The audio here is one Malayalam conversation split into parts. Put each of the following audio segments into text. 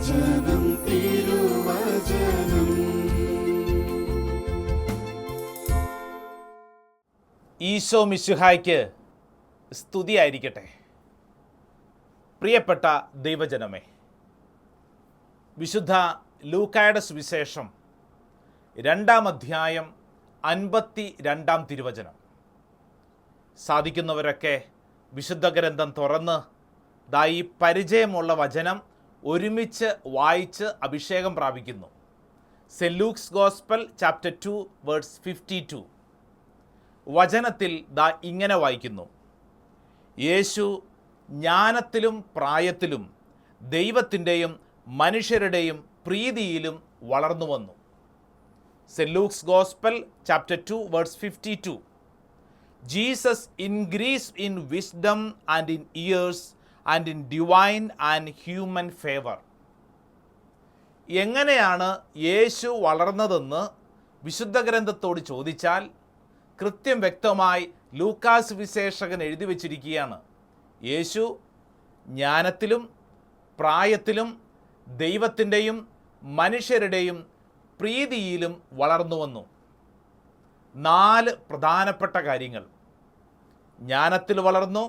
തിരുവചനം തിരുവചനം. ഈശോ മിശിഹായ്ക്ക് സ്തുതിയായിരിക്കട്ടെ. പ്രിയപ്പെട്ട ദൈവജനമേ, വിശുദ്ധ ലൂക്കായുടെ സുവിശേഷം 2-ാം അധ്യായം 52-ാം തിരുവചനം. സാധിക്കുന്നവരൊക്കെ വിശുദ്ധ ഗ്രന്ഥം തുറന്ന് ഈ പരിചയമുള്ള വചനം ഒരുമിച്ച് വായിച്ച് അഭിഷേകം പ്രാപിക്കുന്നു. Saint Luke's gospel chapter 2 verse 52. വചനത്തിൽ ഇങ്ങനെ വായിക്കുന്നു: യേശു ജ്ഞാനത്തിലും പ്രായത്തിലും ദൈവത്തിൻ്റെയും മനുഷ്യരുടെയും പ്രീതിയിലും വളർന്നു വന്നു. Saint Luke's gospel chapter 2 verse 52. Jesus increased in wisdom and in years and in divine and human favour. എങ്ങനെയാണ് യേശു വളർന്നതെന്ന് വിശുദ്ധ ഗ്രന്ഥത്തോട് ചോദിച്ചാൽ കൃത്യം വ്യക്തമായി ലൂക്കാസ് വിശേഷകൻ എഴുതി വച്ചിരിക്കുകയാണ്. യേശു ജ്ഞാനത്തിലും പ്രായത്തിലും ദൈവത്തിൻ്റെയും മനുഷ്യരുടെയും പ്രീതിയിലും വളർന്നു വന്നു. 4 പ്രധാനപ്പെട്ട കാര്യങ്ങൾ: ജ്ഞാനത്തിൽ വളർന്നു,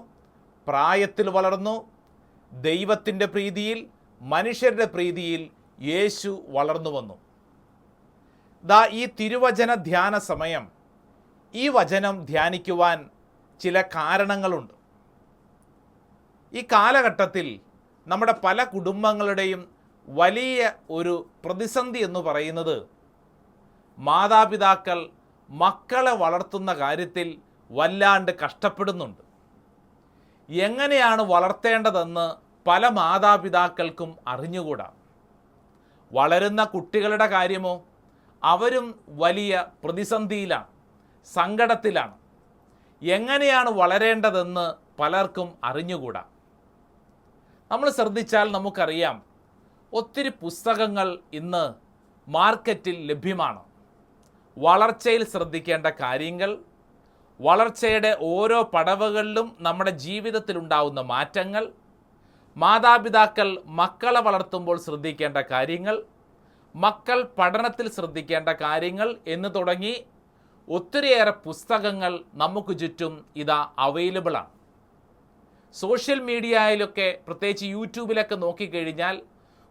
പ്രായത്തിൽ വളർന്നു, ദൈവത്തിൻ്റെ പ്രീതിയിൽ, മനുഷ്യരുടെ പ്രീതിയിൽ യേശു വളർന്നു വന്നു. ഈ തിരുവചന ധ്യാന സമയം ഈ വചനം ധ്യാനിക്കുവാൻ ചില കാരണങ്ങളുണ്ട്. ഈ കാലഘട്ടത്തിൽ നമ്മുടെ പല കുടുംബങ്ങളുടെയും വലിയ ഒരു പ്രതിസന്ധി എന്ന് പറയുന്നത് മാതാപിതാക്കൾ മക്കളെ വളർത്തുന്ന കാര്യത്തിൽ വല്ലാണ്ട് കഷ്ടപ്പെടുന്നുണ്ട്. എങ്ങനെയാണ് വളർത്തേണ്ടതെന്ന് പല മാതാപിതാക്കൾക്കും അറിഞ്ഞുകൂടാ. വളരുന്ന കുട്ടികളുടെ കാര്യമോ, അവരും വലിയ പ്രതിസന്ധിയിലാണ്, സങ്കടത്തിലാണ്. എങ്ങനെയാണ് വളരേണ്ടതെന്ന് പലർക്കും അറിഞ്ഞുകൂടാ. നമ്മൾ ശ്രദ്ധിച്ചാൽ നമുക്കറിയാം, ഒത്തിരി പുസ്തകങ്ങൾ ഇന്ന് മാർക്കറ്റിൽ ലഭ്യമാണ്. വളർച്ചയിൽ ശ്രദ്ധിക്കേണ്ട കാര്യങ്ങൾ, വളർച്ചയുടെ ഓരോ പടവുകളിലും നമ്മുടെ ജീവിതത്തിലുണ്ടാവുന്ന മാറ്റങ്ങൾ, മാതാപിതാക്കൾ മക്കളെ വളർത്തുമ്പോൾ ശ്രദ്ധിക്കേണ്ട കാര്യങ്ങൾ, മക്കൾ പഠനത്തിൽ ശ്രദ്ധിക്കേണ്ട കാര്യങ്ങൾ എന്ന് തുടങ്ങി ഒത്തിരിയേറെ പുസ്തകങ്ങൾ നമുക്ക് ചുറ്റും അവൈലബിളാണ്. സോഷ്യൽ മീഡിയയിലൊക്കെ, പ്രത്യേകിച്ച് യൂട്യൂബിലൊക്കെ നോക്കിക്കഴിഞ്ഞാൽ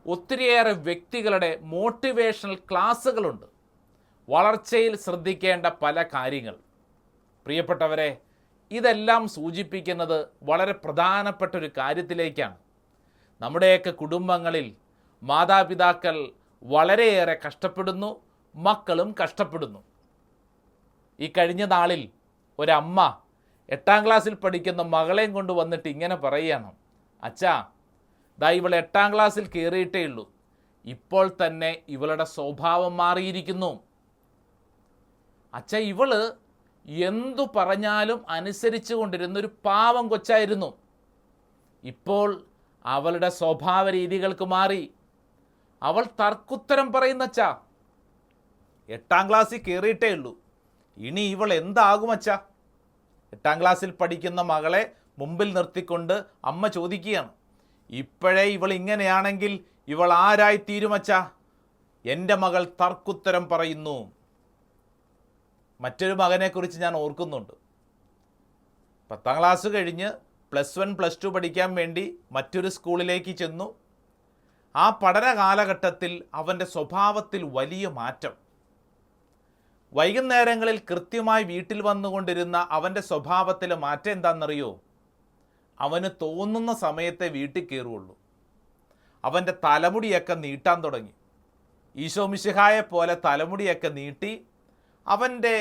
ഒത്തിരിയേറെ വ്യക്തികളുടെ മോട്ടിവേഷണൽ ക്ലാസ്സുകളുണ്ട്. വളർച്ചയിൽ ശ്രദ്ധിക്കേണ്ട പല കാര്യങ്ങൾ. പ്രിയപ്പെട്ടവരെ, ഇതെല്ലാം സൂചിപ്പിക്കുന്നത് വളരെ പ്രധാനപ്പെട്ട ഒരു കാര്യത്തിലേക്കാണ്. നമ്മുടെയൊക്കെ കുടുംബങ്ങളിൽ മാതാപിതാക്കൾ വളരെയേറെ കഷ്ടപ്പെടുന്നു, മക്കളും കഷ്ടപ്പെടുന്നു. ഈ കഴിഞ്ഞ നാളിൽ ഒരമ്മ 8-ാം ക്ലാസ്സിൽ പഠിക്കുന്ന മകളെയും കൊണ്ട് വന്നിട്ട് ഇങ്ങനെ പറയുകയാണ്: അച്ഛാ, ഇവൾ 8-ാം ക്ലാസ്സിൽ കയറിയിട്ടേ ഉള്ളൂ, ഇപ്പോൾ തന്നെ ഇവളുടെ സ്വഭാവം മാറിയിരിക്കുന്നു. അച്ഛ, ഇവള് എന്തു പറഞ്ഞാലും അനുസരിച്ചു കൊണ്ടിരുന്നൊരു പാവം കൊച്ചായിരുന്നു, ഇപ്പോൾ അവളുടെ സ്വഭാവ രീതികൾക്ക് മാറി. അവൾ തർക്കുത്തരം പറയുന്നച്ചാ. 8-ാം ക്ലാസ്സിൽ കയറിയിട്ടേ ഉള്ളൂ, ഇനി ഇവൾ എന്താകും അച്ഛാ? 8-ാം ക്ലാസ്സിൽ പഠിക്കുന്ന മകളെ മുമ്പിൽ നിർത്തിക്കൊണ്ട് അമ്മ ചോദിക്കുകയാണ്: ഇപ്പോഴേ ഇവൾ ഇങ്ങനെയാണെങ്കിൽ ഇവൾ ആരായി തീരുമച്ചാ? എൻ്റെ മകൾ തർക്കുത്തരം പറയുന്നു. മറ്റൊരു മകനെക്കുറിച്ച് ഞാൻ ഓർക്കുന്നുണ്ട്. 10-ാം ക്ലാസ് കഴിഞ്ഞ് +1 +2 പഠിക്കാൻ വേണ്ടി മറ്റൊരു സ്കൂളിലേക്ക് ചെന്നു. ആ പഠന കാലഘട്ടത്തിൽ അവൻ്റെ സ്വഭാവത്തിൽ വലിയ മാറ്റം. വൈകുന്നേരങ്ങളിൽ കൃത്യമായി വീട്ടിൽ വന്നുകൊണ്ടിരുന്ന അവൻ്റെ സ്വഭാവത്തിലെ മാറ്റം എന്താണെന്നറിയോ? അവന് തോന്നുന്ന സമയത്തെ വീട്ടിൽ കയറുള്ളൂ. അവൻ്റെ തലമുടിയൊക്കെ നീട്ടാൻ തുടങ്ങി. ഈശോ മിശിഹായെ പോലെ തലമുടിയൊക്കെ നീട്ടി അവൻ്റെ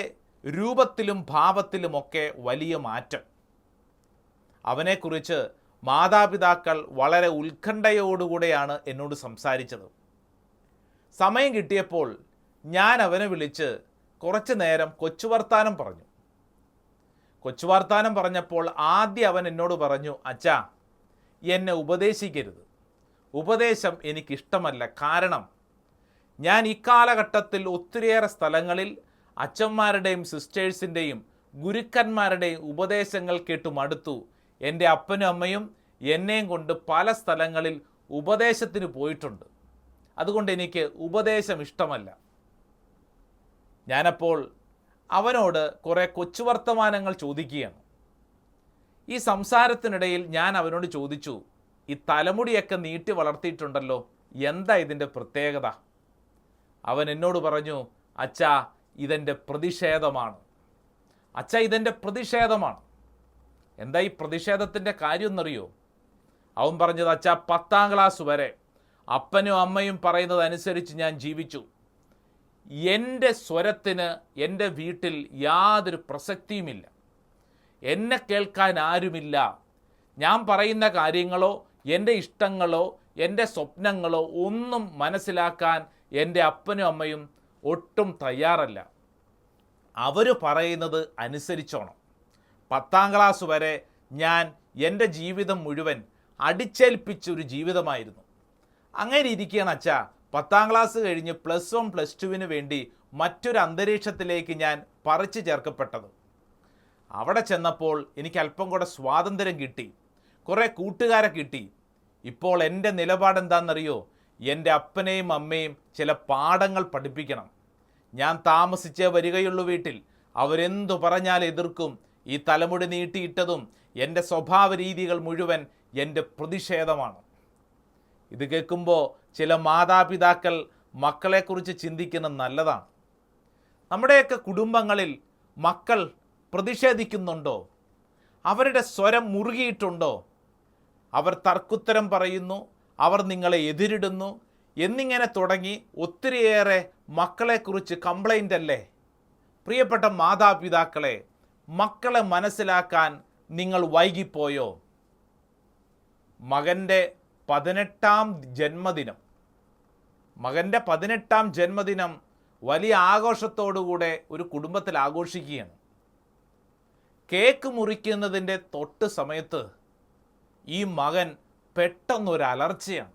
രൂപത്തിലും ഭാവത്തിലുമൊക്കെ വലിയ മാറ്റം. അവനെക്കുറിച്ച് മാതാപിതാക്കൾ വളരെ ഉത്കണ്ഠയോടുകൂടെയാണ് എന്നോട് സംസാരിച്ചത്. സമയം കിട്ടിയപ്പോൾ ഞാൻ അവനെ വിളിച്ച് കുറച്ച് നേരം കൊച്ചുവർത്താനം പറഞ്ഞു. കൊച്ചുവർത്താനം പറഞ്ഞപ്പോൾ ആദ്യം അവൻ എന്നോട് പറഞ്ഞു: അച്ഛാ, എന്നെ ഉപദേശിക്കരുത്, ഉപദേശം എനിക്കിഷ്ടമല്ല. കാരണം ഞാൻ ഇക്കാലഘട്ടത്തിൽ ഒത്തിരിയേറെ സ്ഥലങ്ങളിൽ അച്ഛന്മാരുടെയും സിസ്റ്റേഴ്സിൻ്റെയും ഗുരുക്കന്മാരുടെയും ഉപദേശങ്ങൾ കേട്ടു മടുത്തു. എൻ്റെ അപ്പനും അമ്മയും എന്നെയും കൊണ്ട് പല സ്ഥലങ്ങളിൽ ഉപദേശത്തിന് പോയിട്ടുണ്ട്. അതുകൊണ്ട് എനിക്ക് ഉപദേശം ഇഷ്ടമല്ല. ഞാനപ്പോൾ അവനോട് കുറേ കൊച്ചുവർത്തമാനങ്ങൾ ചോദിക്കുകയാണ്. ഈ സംസാരത്തിനിടയിൽ ഞാൻ അവനോട് ചോദിച്ചു, ഈ തലമുടിയൊക്കെ നീട്ടി വളർത്തിയിട്ടുണ്ടല്ലോ, എന്താ ഇതിൻ്റെ പ്രത്യേകത? അവൻ എന്നോട് പറഞ്ഞു, അച്ഛാ ഇതെൻ്റെ പ്രതിഷേധമാണ്. അച്ഛാ ഇതെൻ്റെ പ്രതിഷേധമാണ്. എന്താ ഈ പ്രതിഷേധത്തിൻ്റെ കാര്യം എന്നറിയോ? അവൻ പറഞ്ഞത്, അച്ഛാ 10ാം ക്ലാസ് വരെ അപ്പനും അമ്മയും പറയുന്നത് അനുസരിച്ച് ഞാൻ ജീവിച്ചു. എൻ്റെ സ്വരത്തിന് എൻ്റെ വീട്ടിൽ യാതൊരു പ്രസക്തിയുമില്ല. എന്നെ കേൾക്കാൻ ആരുമില്ല. ഞാൻ പറയുന്ന കാര്യങ്ങളോ എൻ്റെ ഇഷ്ടങ്ങളോ എൻ്റെ സ്വപ്നങ്ങളോ ഒന്നും മനസ്സിലാക്കാൻ എൻ്റെ അപ്പനും അമ്മയും ഒട്ടും തയ്യാറല്ല. അവർ പറയുന്നത് അനുസരിച്ചോണം. 10ാം ക്ലാസ് വരെ ഞാൻ എൻ്റെ ജീവിതം മുഴുവൻ അടിച്ചേൽപ്പിച്ചൊരു ജീവിതമായിരുന്നു. അങ്ങനെ ഇരിക്കുകയാണ് അച്ഛാ 10ാം ക്ലാസ് കഴിഞ്ഞ് +1 +2 വേണ്ടി മറ്റൊരു അന്തരീക്ഷത്തിലേക്ക് ഞാൻ പറിച്ചു ചേർക്കപ്പെട്ടത്. അവിടെ ചെന്നപ്പോൾ എനിക്ക് അല്പം കൂടെ സ്വാതന്ത്ര്യം കിട്ടി, കുറേ കൂട്ടുകാരെ കിട്ടി. ഇപ്പോൾ എൻ്റെ നിലപാടെന്താണെന്നറിയോ? എൻ്റെ അപ്പനെയും അമ്മയും ചില പാഠങ്ങൾ പഠിപ്പിക്കണം. ഞാൻ താമസിച്ചേ വരികയുള്ളൂ വീട്ടിൽ. അവരെന്തു പറഞ്ഞാൽ എതിർക്കും. ഈ തലമുടി നീട്ടിയിട്ടതും എൻ്റെ സ്വഭാവ രീതികൾ മുഴുവൻ എൻ്റെ പ്രതിഷേധമാണ്. ഇത് കേൾക്കുമ്പോൾ ചില മാതാപിതാക്കൾ മക്കളെക്കുറിച്ച് ചിന്തിക്കുന്നത് നല്ലതാണ്. നമ്മുടെയൊക്കെ കുടുംബങ്ങളിൽ മക്കൾ പ്രതിഷേധിക്കുന്നുണ്ടോ? അവരുടെ സ്വരം മുറുകിയിട്ടുണ്ടോ? അവർ തർക്കുത്തരം പറയുന്നു, അവർ നിങ്ങളെ എതിരിടുന്നു എന്നിങ്ങനെ തുടങ്ങി ഒത്തിരിയേറെ മക്കളെക്കുറിച്ച് കംപ്ലൈൻ്റ് അല്ലേ? പ്രിയപ്പെട്ട മാതാപിതാക്കളെ, മക്കളെ മനസ്സിലാക്കാൻ നിങ്ങൾ വൈകിപ്പോയോ? മകൻ്റെ 18ാം ജന്മദിനം വലിയ ആഘോഷത്തോടുകൂടെ ഒരു കുടുംബത്തിൽ ആഘോഷിക്കുകയാണ്. കേക്ക് മുറിക്കുന്നതിൻ്റെ തൊട്ട് സമയത്ത് ഈ മകൻ പെട്ടെന്നൊരു അലർച്ചയാണ്.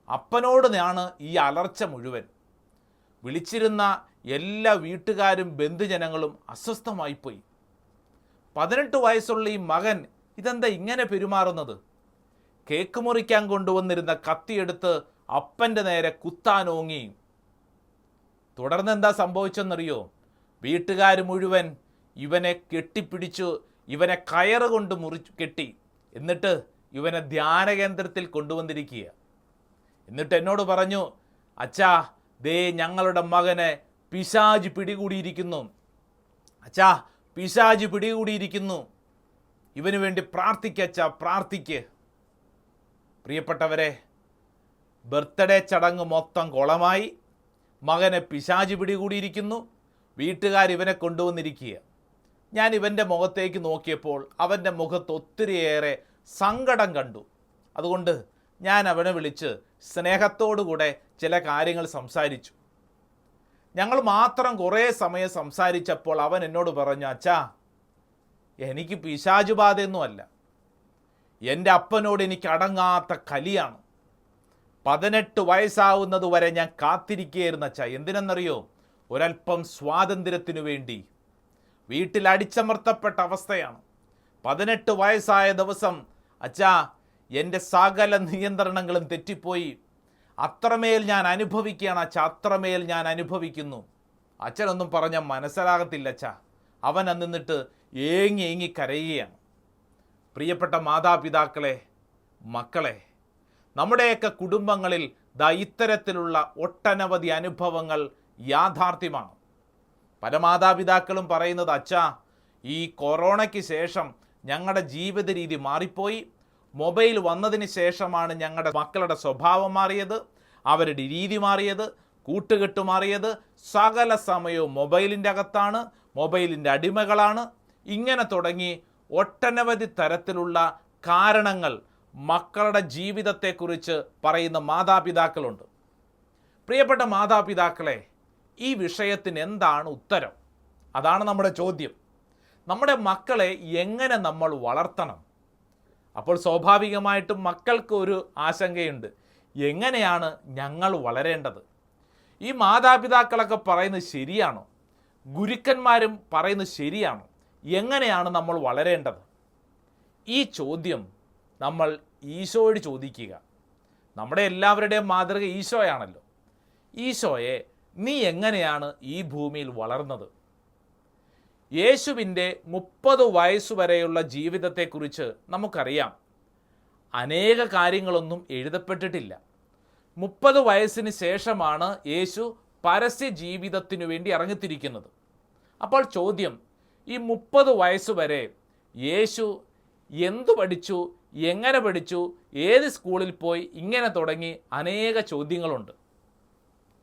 അപ്പനോടാണ് ഈ അലർച്ച മുഴുവൻ. വിളിച്ചിരുന്ന എല്ലാ വീട്ടുകാരും ബന്ധുജനങ്ങളും അസ്വസ്ഥമായിപ്പോയി. 18 വയസ്സുള്ള ഈ മകൻ ഇതെന്താ ഇങ്ങനെ പെരുമാറുന്നത്? കേക്ക് മുറിക്കാൻ കൊണ്ടുവന്നിരുന്ന കത്തിയെടുത്ത് അപ്പൻ്റെ നേരെ കുത്താനോങ്ങി. തുടർന്ന് എന്താ സംഭവിച്ചെന്നറിയോ? വീട്ടുകാർ മുഴുവൻ ഇവനെ കെട്ടിപ്പിടിച്ചു, ഇവനെ കയറ് കൊണ്ട് കെട്ടി. എന്നിട്ട് ഇവനെ ധ്യാനകേന്ദ്രത്തിൽ കൊണ്ടുവന്നിരിക്കുക. എന്നിട്ട് എന്നോട് പറഞ്ഞു, അച്ഛാ ദേ ഞങ്ങളുടെ മകനെ പിശാച് പിടികൂടിയിരിക്കുന്നു. അച്ഛാ പിശാച് പിടികൂടിയിരിക്കുന്നു. ഇവന് വേണ്ടി പ്രാർത്ഥിക്കച്ചാ, പ്രാർത്ഥിക്ക്. പ്രിയപ്പെട്ടവരെ, ബർത്ത്ഡേ ചടങ്ങ് മൊത്തം കുളമായി. മകനെ പിശാച് പിടികൂടിയിരിക്കുന്നു. വീട്ടുകാർ ഇവനെ കൊണ്ടുവന്നിരിക്കുക. ഞാൻ ഇവൻ്റെ മുഖത്തേക്ക് നോക്കിയപ്പോൾ അവൻ്റെ മുഖത്ത് ഒത്തിരിയേറെ സങ്കടം കണ്ടു. അതുകൊണ്ട് ഞാൻ അവനെ വിളിച്ച് സ്നേഹത്തോടുകൂടെ ചില കാര്യങ്ങൾ സംസാരിച്ചു. ഞങ്ങൾ മാത്രം കുറേ സമയം സംസാരിച്ചപ്പോൾ അവൻ എന്നോട് പറഞ്ഞു, അച്ഛാ എനിക്ക് പിശാച് ബാധയൊന്നുമല്ല. എൻ്റെ അപ്പനോട് എനിക്ക് അടങ്ങാത്ത കലിയാണ്. 18 വയസ്സാവുന്നത് വരെ ഞാൻ കാത്തിരിക്കുകയായിരുന്നു അച്ഛാ. എന്തിനെന്നറിയോ? ഒരല്പം സ്വാതന്ത്ര്യത്തിനു വേണ്ടി. വീട്ടിൽ അടിച്ചമർത്തപ്പെട്ട അവസ്ഥയാണ്. 18 വയസ്സായ ദിവസം അച്ഛാ എൻ്റെ സകല നിയന്ത്രണങ്ങളും തെറ്റിപ്പോയി. അത്രമേൽ ഞാൻ അനുഭവിക്കുകയാണ് അച്ഛാ, അത്രമേൽ ഞാൻ അനുഭവിക്കുന്നു. അച്ഛനൊന്നും പറഞ്ഞാൽ മനസ്സിലാകത്തില്ല അച്ഛാ. അവൻ നിന്നിട്ട് ഏങ്ങി കരയുകയാണ്. പ്രിയപ്പെട്ട മാതാപിതാക്കളെ, മക്കളെ, നമ്മുടെയൊക്കെ കുടുംബങ്ങളിൽ ഇത്തരത്തിലുള്ള ഒട്ടനവധി അനുഭവങ്ങൾ യാഥാർത്ഥ്യമാണ്. പല മാതാപിതാക്കളും പറയുന്നത്, അച്ഛാ ഈ കൊറോണയ്ക്ക് ശേഷം ഞങ്ങളുടെ ജീവിത രീതി മാറിപ്പോയി. മൊബൈൽ വന്നതിന് ശേഷമാണ് ഞങ്ങളുടെ മക്കളുടെ സ്വഭാവം മാറിയത്, അവരുടെ രീതി മാറിയത്, കൂട്ടുകെട്ട് മാറിയത്. സകല സമയവും മൊബൈലിൻ്റെ അകത്താണ്, മൊബൈലിൻ്റെ അടിമകളാണ്. ഇങ്ങനെ തുടങ്ങി ഒട്ടനവധി തരത്തിലുള്ള കാരണങ്ങൾ മക്കളുടെ ജീവിതത്തെക്കുറിച്ച് പറയുന്ന മാതാപിതാക്കളുണ്ട്. പ്രിയപ്പെട്ട മാതാപിതാക്കളെ, ഈ വിഷയത്തിന് എന്താണ് ഉത്തരം? അതാണ് നമ്മുടെ ചോദ്യം. നമ്മുടെ മക്കളെ എങ്ങനെ നമ്മൾ വളർത്തണം? അപ്പോൾ സ്വാഭാവികമായിട്ടും മക്കൾക്ക് ഒരു ആശങ്കയുണ്ട്, എങ്ങനെയാണ് ഞങ്ങൾ വളരേണ്ടത്? ഈ മാതാപിതാക്കളൊക്കെ പറയുന്നത് ശരിയാണോ? ഗുരുക്കന്മാരും പറയുന്നത് ശരിയാണോ? എങ്ങനെയാണ് നമ്മൾ വളരേണ്ടത്? ഈ ചോദ്യം നമ്മൾ ഈശോയോട് ചോദിക്കുക. നമ്മുടെ എല്ലാവരുടെയും മാതൃക ഈശോയാണല്ലോ. ഈശോയെ നീ എങ്ങനെയാണ് ഈ ഭൂമിയിൽ വളർന്നത്? യേശുവിൻ്റെ 30 വയസ്സുവരെയുള്ള ജീവിതത്തെക്കുറിച്ച് നമുക്കറിയാം. അനേക കാര്യങ്ങളൊന്നും എഴുതപ്പെട്ടിട്ടില്ല. 30 വയസ്സിന് ശേഷമാണ് യേശു പരസ്യ ജീവിതത്തിനു വേണ്ടി ഇറങ്ങിത്തിരിക്കുന്നത്. അപ്പോൾ ചോദ്യം, ഈ 30 വയസ്സുവരെ യേശു എന്തു പഠിച്ചു, എങ്ങനെ പഠിച്ചു, ഏത് സ്കൂളിൽ പോയി, ഇങ്ങനെ തുടങ്ങി അനേക ചോദ്യങ്ങളുണ്ട്.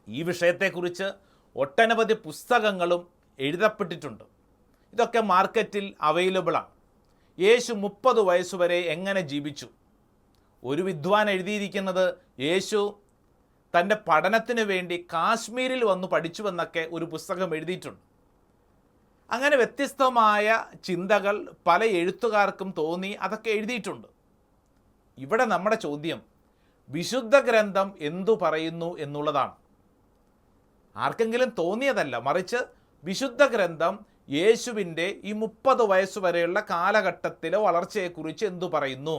ഈ വിഷയത്തെക്കുറിച്ച് ഒട്ടനവധി പുസ്തകങ്ങളും എഴുതപ്പെട്ടിട്ടുണ്ട്. ഇതൊക്കെ മാർക്കറ്റിൽ അവൈലബിളാണ്. യേശു 30 വയസ്സുവരെ എങ്ങനെ ജീവിച്ചു? ഒരു വിദ്വാൻ എഴുതിയിരിക്കുന്നത് യേശു തൻ്റെ പഠനത്തിന് വേണ്ടി കാശ്മീരിൽ വന്ന് പഠിച്ചുവെന്നൊക്കെ ഒരു പുസ്തകം എഴുതിയിട്ടുണ്ട്. അങ്ങനെ വ്യത്യസ്തമായ ചിന്തകൾ പല എഴുത്തുകാർക്കും തോന്നി, അതൊക്കെ എഴുതിയിട്ടുണ്ട്. ഇവിടെ നമ്മുടെ ചോദ്യം വിശുദ്ധ ഗ്രന്ഥം എന്തു പറയുന്നു എന്നുള്ളതാണ്. ആർക്കെങ്കിലും തോന്നിയതല്ല, മറിച്ച് വിശുദ്ധ ഗ്രന്ഥം യേശുവിൻ്റെ ഈ 30 വയസ്സുവരെയുള്ള കാലഘട്ടത്തിലെ വളർച്ചയെക്കുറിച്ച് എന്തു പറയുന്നു?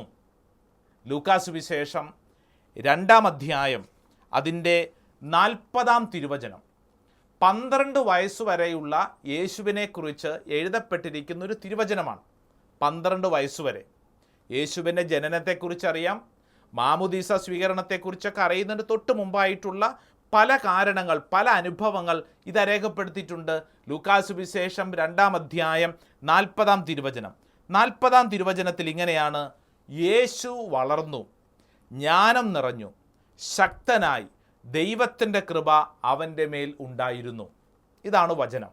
ലൂക്കാ സുവിശേഷം 2-ാം അധ്യായം അതിൻ്റെ 40-ാം തിരുവചനം 12 വയസ്സുവരെയുള്ള യേശുവിനെക്കുറിച്ച് എഴുതപ്പെട്ടിരിക്കുന്ന ഒരു തിരുവചനമാണ്. 12 വയസ്സുവരെ യേശുവിൻ്റെ ജനനത്തെക്കുറിച്ച് അറിയാം, മാമുദീസ സ്വീകരണത്തെക്കുറിച്ചൊക്കെ അറിയുന്നതിന് തൊട്ട് മുമ്പായിട്ടുള്ള പല കാരണങ്ങൾ, പല അനുഭവങ്ങൾ ഇത് രേഖപ്പെടുത്തിയിട്ടുണ്ട്. ലൂക്കാ സുവിശേഷം 2-ാം അധ്യായം 40-ാം തിരുവചനം. 40-ാം തിരുവചനത്തിൽ ഇങ്ങനെയാണ്: യേശു വളർന്നു, ജ്ഞാനം നിറഞ്ഞു, ശക്തനായി, ദൈവത്തിൻ്റെ കൃപ അവൻ്റെ മേൽ ഉണ്ടായിരുന്നു. ഇതാണ് വചനം.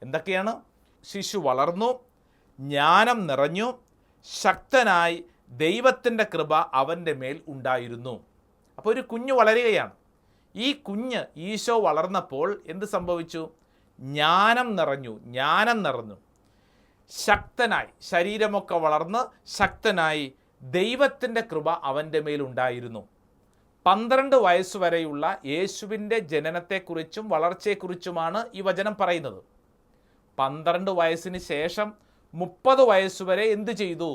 എന്തൊക്കെയാണ്? ശിശു വളർന്നു, ജ്ഞാനം നിറഞ്ഞു, ശക്തനായി, ദൈവത്തിൻ്റെ കൃപ അവൻ്റെ മേൽ ഉണ്ടായിരുന്നു. അപ്പോൾ ഒരു കുഞ്ഞ് വളരുകയാണ്. ഈ കുഞ്ഞ് ഈശോ വളർന്നപ്പോൾ എന്ത് സംഭവിച്ചു? ജ്ഞാനം നിറഞ്ഞു, ശക്തനായി, ശരീരമൊക്കെ വളർന്ന് ശക്തനായി, ദൈവത്തിൻ്റെ കൃപ അവൻ്റെ മേലുണ്ടായിരുന്നു. 12 വയസ്സുവരെയുള്ള യേശുവിൻ്റെ ജനനത്തെക്കുറിച്ചും വളർച്ചയെക്കുറിച്ചുമാണ് ഈ വചനം പറയുന്നത്. 12 വയസ്സിന് ശേഷം 30 വയസ്സുവരെ എന്തു ചെയ്തു?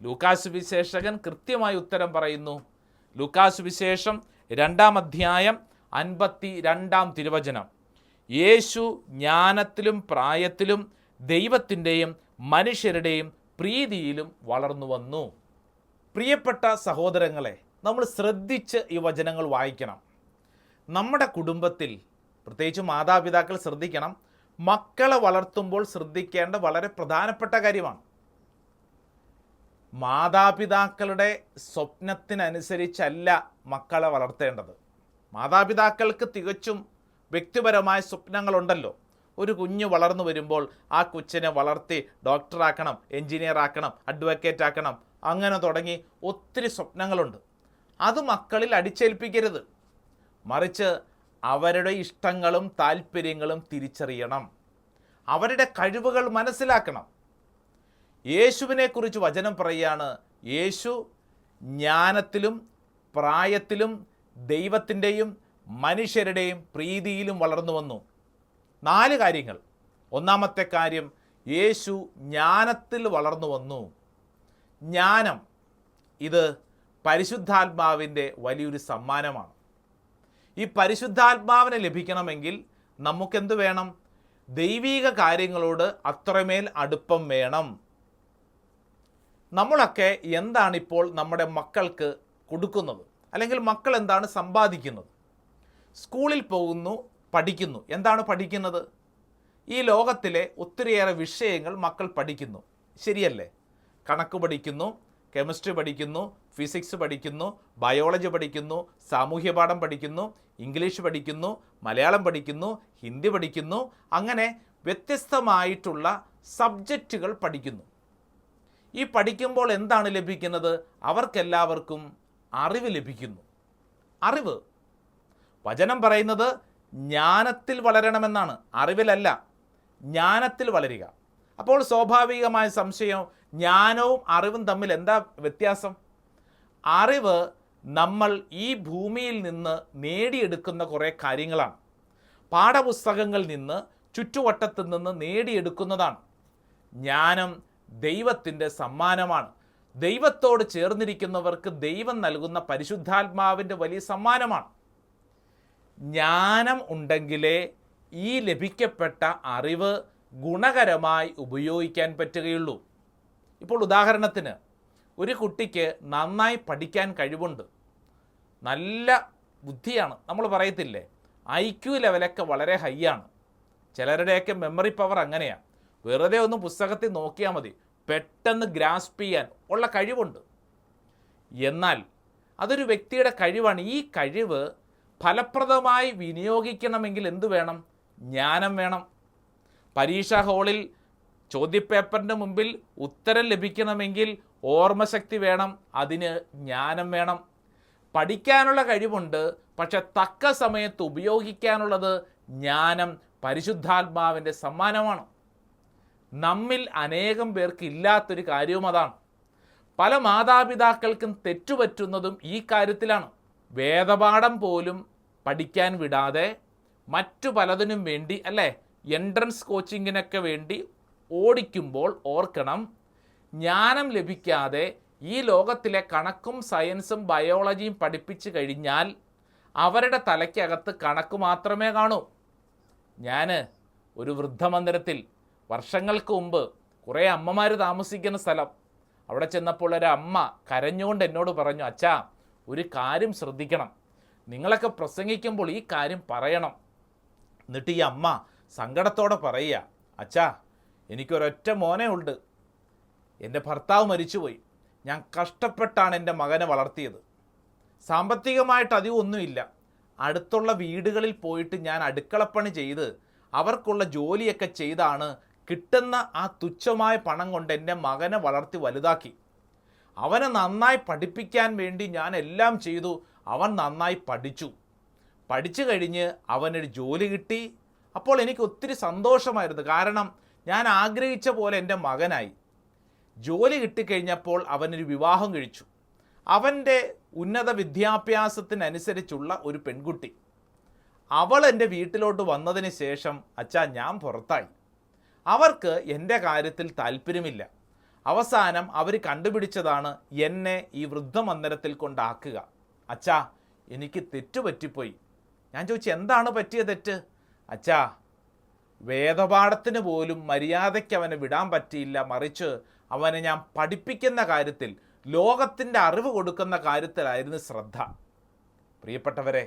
ലൂക്കാ സുവിശേഷകൻ കൃത്യമായി ഉത്തരം പറയുന്നു. ലൂക്കാ സുവിശേഷം 2-ാം അധ്യായം 52-ാം തിരുവചനം: യേശു ജ്ഞാനത്തിലും പ്രായത്തിലും ദൈവത്തിൻ്റെയും മനുഷ്യരുടെയും പ്രീതിയിലും വളർന്നു വന്നു. പ്രിയപ്പെട്ട സഹോദരങ്ങളെ, നമ്മൾ ശ്രദ്ധിച്ച് ഈ വചനങ്ങൾ വായിക്കണം. നമ്മുടെ കുടുംബത്തിൽ പ്രത്യേകിച്ച് മാതാപിതാക്കൾ ശ്രദ്ധിക്കണം. മക്കളെ വളർത്തുമ്പോൾ ശ്രദ്ധിക്കേണ്ട വളരെ പ്രധാനപ്പെട്ട കാര്യമാണ്. മാതാപിതാക്കളുടെ സ്വപ്നത്തിനനുസരിച്ചല്ല മക്കളെ വളർത്തേണ്ടത്. മാതാപിതാക്കൾക്ക് തികച്ചും വ്യക്തിപരമായ സ്വപ്നങ്ങളുണ്ടല്ലോ. ഒരു കുഞ്ഞ് വളർന്നു വരുമ്പോൾ ആ കൊച്ചിനെ വളർത്തി ഡോക്ടറാക്കണം, എൻജിനീയർ ആക്കണം, അഡ്വക്കേറ്റ് ആക്കണം, അങ്ങനെ തുടങ്ങി ഒത്തിരി സ്വപ്നങ്ങളുണ്ട്. അത് മക്കളിൽ അടിച്ചേൽപ്പിക്കരുത്. മറിച്ച് അവരുടെ ഇഷ്ടങ്ങളും താല്പര്യങ്ങളും തിരിച്ചറിയണം. അവരുടെ കഴിവുകൾ മനസ്സിലാക്കണം. യേശുവിനെക്കുറിച്ച് വചനം പറയുകയാണ്: യേശു ജ്ഞാനത്തിലും പ്രായത്തിലും ദൈവത്തിൻ്റെയും മനുഷ്യരുടെയും പ്രീതിയിലും വളർന്നു വന്നു. 4 കാര്യങ്ങൾ. ഒന്നാമത്തെ കാര്യം, യേശു ജ്ഞാനത്തിൽ വളർന്നു വന്നു. ജ്ഞാനം ഇത് പരിശുദ്ധാത്മാവിൻ്റെ വലിയൊരു സമ്മാനമാണ്. ഈ പരിശുദ്ധാത്മാവിനെ ലഭിക്കണമെങ്കിൽ നമുക്കെന്ത് വേണം? ദൈവീക കാര്യങ്ങളോട് അത്രമേൽ അടുപ്പം വേണം. നമ്മളൊക്കെ എന്താണിപ്പോൾ നമ്മുടെ മക്കൾക്ക് കൊടുക്കുന്നത്? അല്ലെങ്കിൽ മക്കൾ എന്താണ് സമ്പാദിക്കുന്നത്? സ്കൂളിൽ പോകുന്നു, പഠിക്കുന്നു. എന്താണ് പഠിക്കുന്നത്? ഈ ലോകത്തിലെ ഒത്തിരിയേറെ വിഷയങ്ങൾ മക്കൾ പഠിക്കുന്നു, ശരിയല്ലേ? കണക്ക് പഠിക്കുന്നു, കെമിസ്ട്രി പഠിക്കുന്നു, ഫിസിക്സ് പഠിക്കുന്നു, ബയോളജി പഠിക്കുന്നു, സാമൂഹ്യപാഠം പഠിക്കുന്നു, ഇംഗ്ലീഷ് പഠിക്കുന്നു, മലയാളം പഠിക്കുന്നു, ഹിന്ദി പഠിക്കുന്നു. അങ്ങനെ വ്യത്യസ്തമായിട്ടുള്ള സബ്ജക്റ്റുകൾ പഠിക്കുന്നു. ഈ പഠിക്കുമ്പോൾ എന്താണ് ലഭിക്കുന്നത്? അവർക്കെല്ലാവർക്കും അറിവ് ലഭിക്കുന്നു. അറിവ്, വചനം പറയുന്നത് ജ്ഞാനത്തിൽ വളരണമെന്നാണ്, അറിവിലല്ല, ജ്ഞാനത്തിൽ വളരുക. അപ്പോൾ സ്വാഭാവികമായ സംശയം, ജ്ഞാനവും അറിവും തമ്മിൽ എന്താ വ്യത്യാസം? അറിവ് നമ്മൾ ഈ ഭൂമിയിൽ നിന്ന് നേടിയെടുക്കുന്ന കുറേ കാര്യങ്ങളാണ്. പാഠപുസ്തകങ്ങളിൽ നിന്ന്, ചുറ്റുവട്ടത്തിൽ നിന്ന് നേടിയെടുക്കുന്നതാണ്. ജ്ഞാനം ദൈവത്തിൻ്റെ സമ്മാനമാണ്. ദൈവത്തോട് ചേർന്നിരിക്കുന്നവർക്ക് ദൈവം നൽകുന്ന പരിശുദ്ധാത്മാവിൻ്റെ വലിയ സമ്മാനമാണ്. ജ്ഞാനം ഉണ്ടെങ്കിലേ ഈ ലഭിക്കപ്പെട്ട അറിവ് ഗുണകരമായി ഉപയോഗിക്കാൻ പറ്റുകയുള്ളൂ. ഇപ്പോൾ ഉദാഹരണത്തിന്, ഒരു കുട്ടിക്ക് നന്നായി പഠിക്കാൻ കഴിവുണ്ട്, നല്ല ബുദ്ധിയാണ്, നമ്മൾ പറയത്തില്ലേ, IQ ലെവലൊക്കെ വളരെ ഹൈ ആണ്. ചിലരുടെയൊക്കെ മെമ്മറി പവർ അങ്ങനെയാണ്. വെറുതെ ഒന്ന് പുസ്തകത്തിൽ നോക്കിയാൽ മതി, പെട്ടെന്ന് ഗ്രാസ്പ് ചെയ്യാൻ ഉള്ള കഴിവുണ്ട്. എന്നാൽ അതൊരു വ്യക്തിയുടെ കഴിവാണ്. ഈ കഴിവ് ഫലപ്രദമായി വിനിയോഗിക്കണമെങ്കിൽ എന്തു വേണം? ജ്ഞാനം വേണം. പരീക്ഷാ ഹാളിൽ ചോദ്യപേപ്പറിൻ്റെ മുമ്പിൽ ഉത്തരം ലഭിക്കണമെങ്കിൽ ഓർമ്മശക്തി വേണം, അതിന് ജ്ഞാനം വേണം. പഠിക്കാനുള്ള കഴിവുണ്ട്, പക്ഷെ തക്ക സമയത്ത് ഉപയോഗിക്കാനുള്ളത് ജ്ഞാനം, പരിശുദ്ധാത്മാവിൻ്റെ സമ്മാനമാണ്. നമ്മിൽ അനേകം പേർക്ക് ഇല്ലാത്തൊരു കാര്യവും അതാണ്. പല മാതാപിതാക്കൾക്കും തെറ്റുപറ്റുന്നതും ഈ കാര്യത്തിലാണ്. വേദപാഠം പോലും പഠിക്കാൻ വിടാതെ മറ്റു പലതിനും വേണ്ടി, അല്ലേ, എൻട്രൻസ് കോച്ചിങ്ങിനൊക്കെ വേണ്ടി ഓടിക്കുമ്പോൾ ഓർക്കണം, ജ്ഞാനം ലഭിക്കാതെ ഈ ലോകത്തിലെ കണക്കും സയൻസും ബയോളജിയും പഠിപ്പിച്ചു കഴിഞ്ഞാൽ അവരുടെ തലയ്ക്കകത്ത് കണക്ക് മാത്രമേ കാണൂ. ഞാൻ ഒരു വൃദ്ധമന്ദിരത്തിൽ വർഷങ്ങൾക്ക് മുമ്പ് കുറേ അമ്മമാർ താമസിക്കുന്ന സ്ഥലം, അവിടെ ചെന്നപ്പോൾ ഒരു അമ്മ കരഞ്ഞുകൊണ്ട് എന്നോട് പറഞ്ഞു, അച്ഛാ, ഒരു കാര്യം ശ്രദ്ധിക്കണം, നിങ്ങളൊക്കെ പ്രസംഗിക്കുമ്പോൾ ഈ കാര്യം പറയണം. എന്നിട്ട് ഈ അമ്മ സങ്കടത്തോടെ പറയുക, അച്ഛാ, എനിക്കൊരൊറ്റ മോനെ ഉണ്ട്, എൻ്റെ ഭർത്താവ് മരിച്ചുപോയി, ഞാൻ കഷ്ടപ്പെട്ടാണ് എൻ്റെ മകനെ വളർത്തിയത്, സാമ്പത്തികമായിട്ട് അധികം ഒന്നുമില്ല, അടുത്തുള്ള വീടുകളിൽ പോയിട്ട് ഞാൻ അടുക്കളപ്പണി ചെയ്ത് അവർക്കുള്ള ജോലിയൊക്കെ ചെയ്താണ് കിട്ടുന്ന ആ തുച്ഛമായ പണം കൊണ്ട് എൻ്റെ മകനെ വളർത്തി വലുതാക്കി. അവനെ നന്നായി പഠിപ്പിക്കാൻ വേണ്ടി ഞാൻ എല്ലാം ചെയ്തു. അവൻ നന്നായി പഠിച്ചു കഴിഞ്ഞ് അവനൊരു ജോലി കിട്ടി. അപ്പോൾ എനിക്ക് ഒത്തിരി സന്തോഷമായിരുന്നു, കാരണം ഞാൻ ആഗ്രഹിച്ച പോലെ എൻ്റെ മകനായി. ജോലി കിട്ടിക്കഴിഞ്ഞപ്പോൾ അവനൊരു വിവാഹം കഴിച്ചു. അവൻ്റെ ഉന്നത വിദ്യാഭ്യാസത്തിനനുസരിച്ചുള്ള ഒരു പെൺകുട്ടി. അവൾ എൻ്റെ വീട്ടിലോട്ട് വന്നതിന് ശേഷം, അച്ഛാ, ഞാൻ പുറത്തായി. അവർക്ക് എൻ്റെ കാര്യത്തിൽ താല്പര്യമില്ല. അവസാനം അവർ കണ്ടുപിടിച്ചതാണ് എന്നെ ഈ വൃദ്ധമന്ദിരത്തിൽ കൊണ്ടാക്കുക. അച്ഛാ, എനിക്ക് തെറ്റുപറ്റിപ്പോയി. ഞാൻ ചോദിച്ചു, എന്താണ് പറ്റിയ തെറ്റ്? അച്ഛാ, വേദപാഠത്തിന് പോലും മര്യാദയ്ക്ക് അവനെ വിടാൻ പറ്റിയില്ല, മറിച്ച് അവനെ ഞാൻ പഠിപ്പിക്കുന്ന കാര്യത്തിൽ, ലോകത്തിൻ്റെ അറിവ് കൊടുക്കുന്ന കാര്യത്തിലായിരുന്നു ശ്രദ്ധ. പ്രിയപ്പെട്ടവരെ,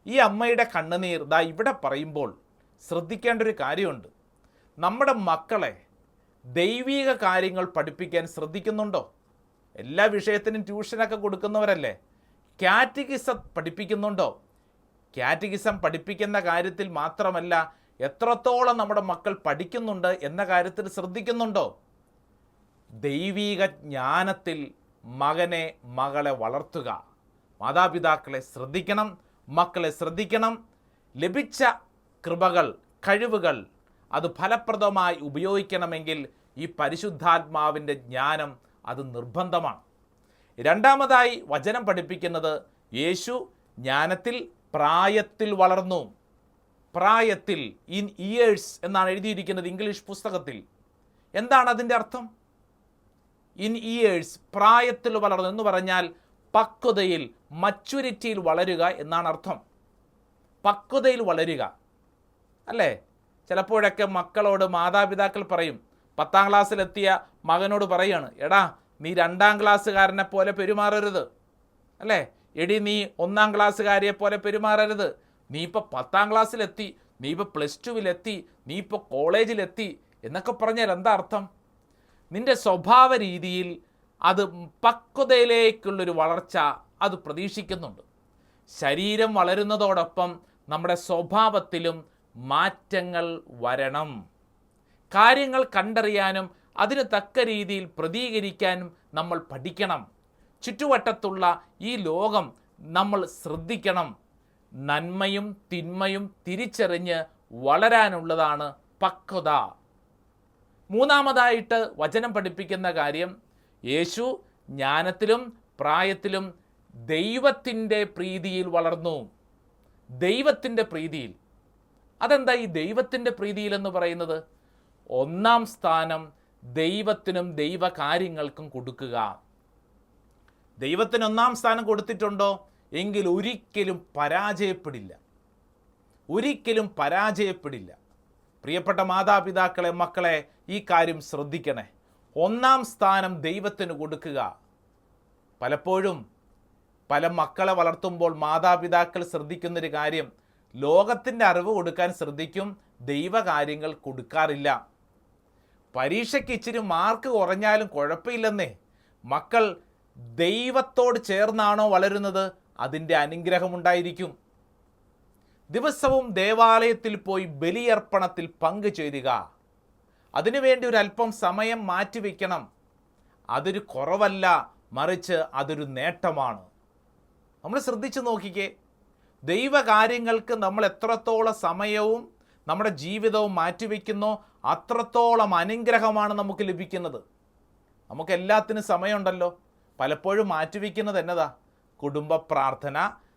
ഈ അമ്മയുടെ കണ്ണുനീർ ദാ ഇവിടെ പറയുമ്പോൾ ശ്രദ്ധിക്കേണ്ട ഒരു കാര്യമുണ്ട്. നമ്മുടെ മക്കളെ ദൈവിക കാര്യങ്ങൾ പഠിപ്പിക്കാൻ ശ്രദ്ധിക്കുന്നുണ്ടോ? എല്ലാ വിഷയത്തിനും ട്യൂഷനൊക്കെ കൊടുക്കുന്നവരല്ലേ? കാറ്റഗിസം പഠിപ്പിക്കുന്നുണ്ടോ? കാറ്റഗിസം പഠിപ്പിക്കുന്ന കാര്യത്തിൽ മാത്രമല്ല, എത്രത്തോളം നമ്മുടെ മക്കൾ പഠിക്കുന്നുണ്ട് എന്ന കാര്യത്തിൽ ശ്രദ്ധിക്കുന്നുണ്ടോ? ദൈവിക ജ്ഞാനത്തിൽ മകനെ മകളെ വളർത്തുക. മാതാപിതാക്കളെ ശ്രദ്ധിക്കണം, മക്കളെ ശ്രദ്ധിക്കണം. ലഭിച്ച കൃപകൾ, കഴിവുകൾ അത് ഫലപ്രദമായി ഉപയോഗിക്കണമെങ്കിൽ ഈ പരിശുദ്ധാത്മാവിൻ്റെ ജ്ഞാനം അത് നിർബന്ധമാണ്. രണ്ടാമതായി വചനം പഠിപ്പിക്കുന്നത്, യേശു ജ്ഞാനത്തിൽ പ്രായത്തിൽ വളർന്നു. പ്രായത്തിൽ, ഇൻ ഇയേഴ്സ് എന്നാണ് എഴുതിയിരിക്കുന്നത് ഇംഗ്ലീഷ് പുസ്തകത്തിൽ. എന്താണ് അതിൻ്റെ അർത്ഥം? ഇൻ ഇയേഴ്സ്, പ്രായത്തിൽ വളർന്നു എന്ന് പറഞ്ഞാൽ പക്വതയിൽ, മച്യൂരിറ്റിയിൽ വളരുക എന്നാണ് അർത്ഥം. പക്വതയിൽ വളരുക, അല്ലേ? ചിലപ്പോഴൊക്കെ മക്കളോട് മാതാപിതാക്കൾ പറയും, 10ാം ക്ലാസ്സിലെത്തിയ മകനോട് പറയാണ്, എടാ, നീ 2ാം ക്ലാസ്സുകാരനെ പോലെ പെരുമാറരുത്, അല്ലേ? എടി, നീ 1ാം ക്ലാസ്സുകാരിയെ പോലെ പെരുമാറരുത്. നീ ഇപ്പോൾ 10ാം ക്ലാസ്സിലെത്തി, നീ ഇപ്പോൾ +2വിലെത്തി, നീ ഇപ്പോൾ കോളേജിലെത്തി എന്നൊക്കെ പറഞ്ഞാൽ എന്താ അർത്ഥം? നിൻ്റെ സ്വഭാവ രീതിയിൽ അത് പക്വതയിലേക്കുള്ളൊരു വളർച്ച അത് പ്രതീക്ഷിക്കുന്നുണ്ട്. ശരീരം വളരുന്നതോടൊപ്പം നമ്മുടെ സ്വഭാവത്തിലും മാറ്റങ്ങൾ വരണം. കാര്യങ്ങൾ കണ്ടറിയാനും അതിന് തക്ക രീതിയിൽ പ്രതികരിക്കാനും നമ്മൾ പഠിക്കണം. ചുറ്റുവട്ടത്തുള്ള ഈ ലോകം നമ്മൾ ശ്രദ്ധിക്കണം. നന്മയും തിന്മയും തിരിച്ചറിഞ്ഞ് വളരാനുള്ളതാണ് പക്വത. മൂന്നാമതായിട്ട് വചനം പഠിപ്പിക്കുന്ന കാര്യം, യേശു ജ്ഞാനത്തിലും പ്രായത്തിലും ദൈവത്തിൻ്റെ പ്രീതിയിൽ വളർന്നു. ദൈവത്തിൻ്റെ പ്രീതിയിൽ. അതെന്താ ഈ ദൈവത്തിൻ്റെ പ്രീതിയിൽ എന്ന് പറയുന്നത്? 1ാം സ്ഥാനം ദൈവത്തിനും ദൈവകാര്യങ്ങൾക്കും കൊടുക്കുക. ദൈവത്തിന് 1-ാം സ്ഥാനം കൊടുത്തിട്ടുണ്ടോ? എങ്കിൽ ഒരിക്കലും പരാജയപ്പെടില്ല, ഒരിക്കലും പരാജയപ്പെടില്ല. പ്രിയപ്പെട്ട മാതാപിതാക്കളെ, മക്കളെ, ഈ കാര്യം ശ്രദ്ധിക്കണേ. 1-ാം സ്ഥാനം ദൈവത്തിന് കൊടുക്കുക. പലപ്പോഴും പല മക്കളെ വളർത്തുമ്പോൾ മാതാപിതാക്കൾ ശ്രദ്ധിക്കുന്നൊരു കാര്യം, ലോകത്തിൻ്റെ അറിവ് കൊടുക്കാൻ ശ്രദ്ധിക്കും, ദൈവകാര്യങ്ങൾ കൊടുക്കാറില്ല. പരീക്ഷയ്ക്ക് ഇച്ചിരി മാർക്ക് കുറഞ്ഞാലും കുഴപ്പമില്ലെന്നേ. മക്കൾ ദൈവത്തോട് ചേർന്നാണോ വളരുന്നത്, അതിൻ്റെ അനുഗ്രഹമുണ്ടായിരിക്കും. ദിവസവും ദേവാലയത്തിൽ പോയി ബലിയർപ്പണത്തിൽ പങ്കുചേരുക. അതിനുവേണ്ടി ഒരല്പം സമയം മാറ്റിവെക്കണം. അതൊരു കുറവല്ല, മറിച്ച് അതൊരു നേട്ടമാണ്. നമ്മൾ ശ്രദ്ധിച്ചു നോക്കിക്കേ, ദൈവകാര്യങ്ങൾക്ക് നമ്മൾ എത്രത്തോളം സമയവും നമ്മുടെ ജീവിതവും മാറ്റിവെക്കുന്നോ അത്രത്തോളം അനുഗ്രഹമാണ് നമുക്ക് ലഭിക്കുന്നത്. നമുക്കെല്ലാത്തിനും സമയമുണ്ടല്ലോ. പലപ്പോഴും മാറ്റിവെക്കുന്നത് എന്നതാ? കുടുംബ പ്രാർത്ഥന,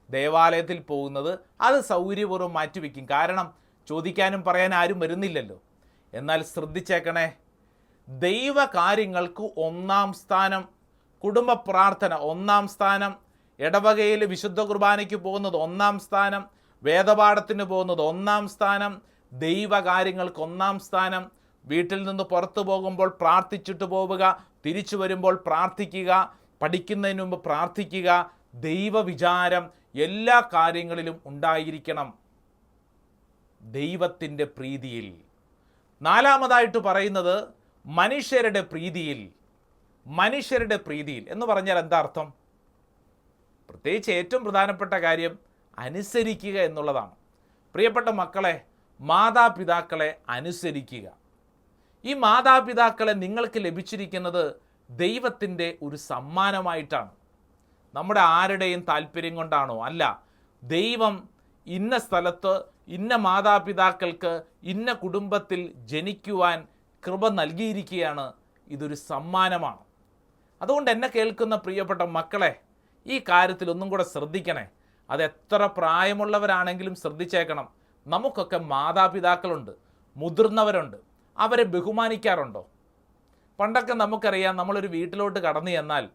ദേവാലയത്തിൽ പോകുന്നത്, അത് സൗകര്യപൂർവ്വം മാറ്റിവെക്കും. കാരണം ചോദിക്കാനും പറയാൻ ആരും വരുന്നില്ലല്ലോ. എന്നാൽ ശ്രദ്ധിച്ചേക്കണേ, ദൈവകാര്യങ്ങൾക്ക് 1-ാം സ്ഥാനം, കുടുംബ പ്രാർത്ഥന 1-ാം സ്ഥാനം, ഇടവകയിൽ വിശുദ്ധ കുർബാനയ്ക്ക് പോകുന്നത് 1-ാം സ്ഥാനം, വേദപാഠത്തിന് പോകുന്നത് 1-ാം സ്ഥാനം, ദൈവകാര്യങ്ങൾക്ക് 1-ാം സ്ഥാനം. വീട്ടിൽ നിന്ന് പുറത്തു പോകുമ്പോൾ പ്രാർത്ഥിച്ചിട്ട് പോവുക, തിരിച്ചു വരുമ്പോൾ പ്രാർത്ഥിക്കുക, പഠിക്കുന്നതിന് മുമ്പ് പ്രാർത്ഥിക്കുക. ദൈവവിചാരം എല്ലാ കാര്യങ്ങളിലും ഉണ്ടായിരിക്കണം. ദൈവത്തിൻ്റെ പ്രീതിയിൽ. 4-മതായിട്ട് പറയുന്നത് മനുഷ്യരുടെ പ്രീതിയിൽ. മനുഷ്യരുടെ പ്രീതിയിൽ എന്ന് പറഞ്ഞാൽ എന്താ അർത്ഥം? പ്രത്യേകിച്ച് ഏറ്റവും പ്രധാനപ്പെട്ട കാര്യം അനുസരിക്കുക എന്നുള്ളതാണ്. പ്രിയപ്പെട്ട മക്കളെ, മാതാപിതാക്കളെ അനുസരിക്കുക. ഈ മാതാപിതാക്കളെ നിങ്ങൾക്ക് ലഭിച്ചിരിക്കുന്നത് ദൈവത്തിൻ്റെ ഒരു സമ്മാനമായിട്ടാണ്. നമ്മുടെ ആരുടെയും താല്പര്യം കൊണ്ടാണോ? അല്ല. ദൈവം ഇന്ന സ്ഥലത്ത് ഇന്ന മാതാപിതാക്കൾക്ക് ഇന്ന കുടുംബത്തിൽ ജനിക്കുവാൻ കൃപ നൽകിയിരിക്കുകയാണ്. ഇതൊരു സമ്മാനമാണ്. അതുകൊണ്ട് എന്നെ കേൾക്കുന്ന പ്രിയപ്പെട്ട മക്കളെ, ഈ കാര്യത്തിൽ ഒന്നും കൂടെ ശ്രദ്ധിക്കണേ. അതെത്ര പ്രായമുള്ളവരാണെങ്കിലും ശ്രദ്ധിച്ചേക്കണം. നമുക്കൊക്കെ മാതാപിതാക്കളുണ്ട്, മുതിർന്നവരുണ്ട്. അവരെ ബഹുമാനിക്കാറുണ്ടോ? പണ്ടൊക്കെ നമുക്കറിയാം, നമ്മളൊരു വീട്ടിലോട്ട് കടന്നു ചെന്നാൽ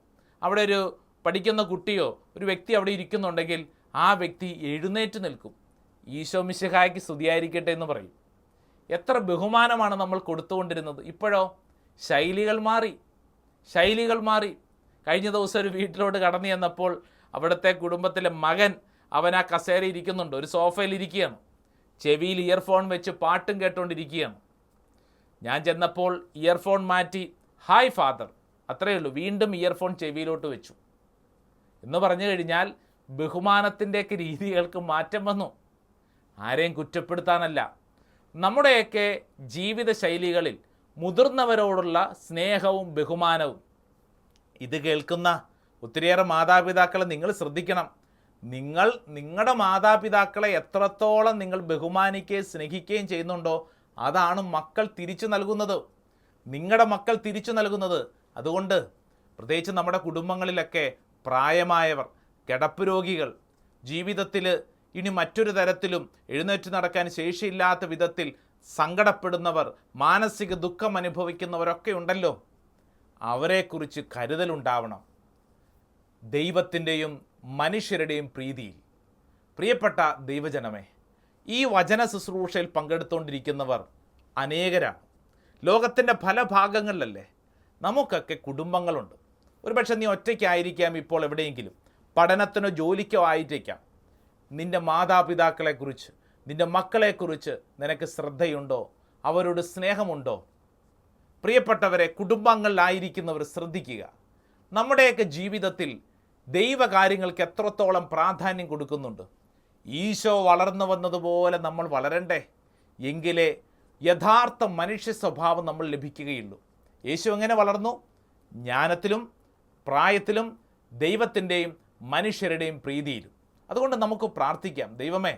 അവിടെ ഒരു പഠിക്കുന്ന കുട്ടിയോ ഒരു വ്യക്തി അവിടെ ഇരിക്കുന്നുണ്ടെങ്കിൽ ആ വ്യക്തി എഴുന്നേറ്റ് നിൽക്കും. ഈശോ മിശിഹായ്ക്ക് സ്തുതിയായിരിക്കട്ടെ എന്ന് പറയും. എത്ര ബഹുമാനമാണ് നമ്മൾ കൊടുത്തുകൊണ്ടിരുന്നത്. ഇപ്പോഴോ ശൈലികൾ മാറി, ശൈലികൾ മാറി. കഴിഞ്ഞ ദിവസം ഒരു വീട്ടിലോട്ട് കടന്നു ചെന്നപ്പോൾ അവിടുത്തെ കുടുംബത്തിലെ മകൻ, അവൻ ആ കസേരയിൽ ഇരിക്കുന്നുണ്ട്, ഒരു സോഫയിൽ ഇരിക്കുകയാണ്, ചെവിയിൽ ഇയർഫോൺ വെച്ച് പാട്ടും കേട്ടുകൊണ്ടിരിക്കുകയാണ്. ഞാൻ ചെന്നപ്പോൾ ഇയർഫോൺ മാറ്റി ഹായ് ഫാദർ, അത്രയേ ഉള്ളൂ. വീണ്ടും ഇയർഫോൺ ചെവിയിലോട്ട് വെച്ചു. എന്ന് പറഞ്ഞു കഴിഞ്ഞാൽ ബഹുമാനത്തിൻ്റെയൊക്കെ രീതികൾക്ക് മാറ്റം വന്നു. ആരെയും കുറ്റപ്പെടുത്താനല്ല. നമ്മുടെയൊക്കെ ജീവിത ശൈലികളിൽ മുതിർന്നവരോടുള്ള സ്നേഹവും ബഹുമാനവും, ഇത് കേൾക്കുന്ന ഒത്തിരിയേറെ മാതാപിതാക്കളെ നിങ്ങൾ ശ്രദ്ധിക്കണം. നിങ്ങളുടെ മാതാപിതാക്കളെ എത്രത്തോളം നിങ്ങൾ ബഹുമാനിക്കുകയും സ്നേഹിക്കുകയും ചെയ്യുന്നുണ്ടോ അതാണ് മക്കൾ തിരിച്ചു നൽകുന്നത്. നിങ്ങളുടെ മക്കൾ തിരിച്ചു നൽകുന്നത്. അതുകൊണ്ട് പ്രത്യേകിച്ച് നമ്മുടെ കുടുംബങ്ങളിലൊക്കെ പ്രായമായവർ, കിടപ്പ് രോഗികൾ, ജീവിതത്തിൽ ഇനി മറ്റൊരു തരത്തിലും എഴുന്നേറ്റ് നടക്കാൻ ശേഷിയില്ലാത്ത വിധത്തിൽ സങ്കടപ്പെടുന്നവർ, മാനസിക ദുഃഖം അനുഭവിക്കുന്നവരൊക്കെ ഉണ്ടല്ലോ. അവരെക്കുറിച്ച് കരുതലുണ്ടാവണം. ദൈവത്തിൻ്റെയും മനുഷ്യരുടെയും പ്രീതിയിൽ. പ്രിയപ്പെട്ട ദൈവജനമേ, ഈ വചന ശുശ്രൂഷയിൽ പങ്കെടുത്തുകൊണ്ടിരിക്കുന്നവർ അനേകരാണ്. ലോകത്തിൻ്റെ പല ഭാഗങ്ങളിലല്ലേ. നമുക്കൊക്കെ കുടുംബങ്ങളുണ്ട്. ഒരുപക്ഷെ നീ ഒറ്റയ്ക്കായിരിക്കാം ഇപ്പോൾ എവിടെയെങ്കിലും, പഠനത്തിനോ ജോലിക്കോ ആയിട്ടേക്കാം. നിൻ്റെ മാതാപിതാക്കളെക്കുറിച്ച്, നിൻ്റെ മക്കളെക്കുറിച്ച് നിനക്ക് ശ്രദ്ധയുണ്ടോ? അവരോട് സ്നേഹമുണ്ടോ? പ്രിയപ്പെട്ടവരെ, കുടുംബങ്ങളിലായിരിക്കുന്നവർ ശ്രദ്ധിക്കുക. നമ്മുടെയൊക്കെ ജീവിതത്തിൽ ദൈവകാര്യങ്ങൾക്ക് എത്രത്തോളം പ്രാധാന്യം കൊടുക്കുന്നുണ്ട്. ഈശോ വളർന്നു വന്നതുപോലെ നമ്മൾ വളരണ്ടേ, എങ്കിലേ യഥാർത്ഥ മനുഷ്യ സ്വഭാവം നമ്മൾ ലഭിക്കുകയുള്ളൂ. യേശു എങ്ങനെ വളർന്നു? ജ്ഞാനത്തിലും പ്രായത്തിലും ദൈവത്തിൻ്റെയും മനുഷ്യരുടെയും പ്രീതിയിലും. അതുകൊണ്ട് നമുക്ക് പ്രാർത്ഥിക്കാം, ദൈവമേ,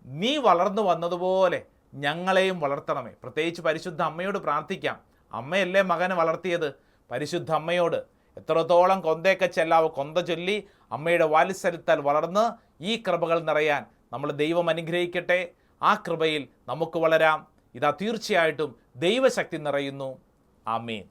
നീ വളർന്നു വന്നതുപോലെ ഞങ്ങളെയും വളർത്തണമേ. പ്രത്യേകിച്ച് പരിശുദ്ധ അമ്മയോട് പ്രാർത്ഥിക്കാം. അമ്മയല്ലേ മകനെ വളർത്തിയത്? പരിശുദ്ധ അമ്മയോട് എത്രത്തോളം കൊന്തയൊക്കെ ചെല്ലാവോ കൊന്ത ചൊല്ലി അമ്മയുടെ വാത്സല്യത്താൽ വളർന്ന് ഈ കൃപകൾ നിറയാൻ നമ്മൾ ദൈവം അനുഗ്രഹിക്കട്ടെ. ആ കൃപയിൽ നമുക്ക് വളരാം. ഇതാ തീർച്ചയായിട്ടും ദൈവശക്തി നിറയുന്നു. ആമേൻ.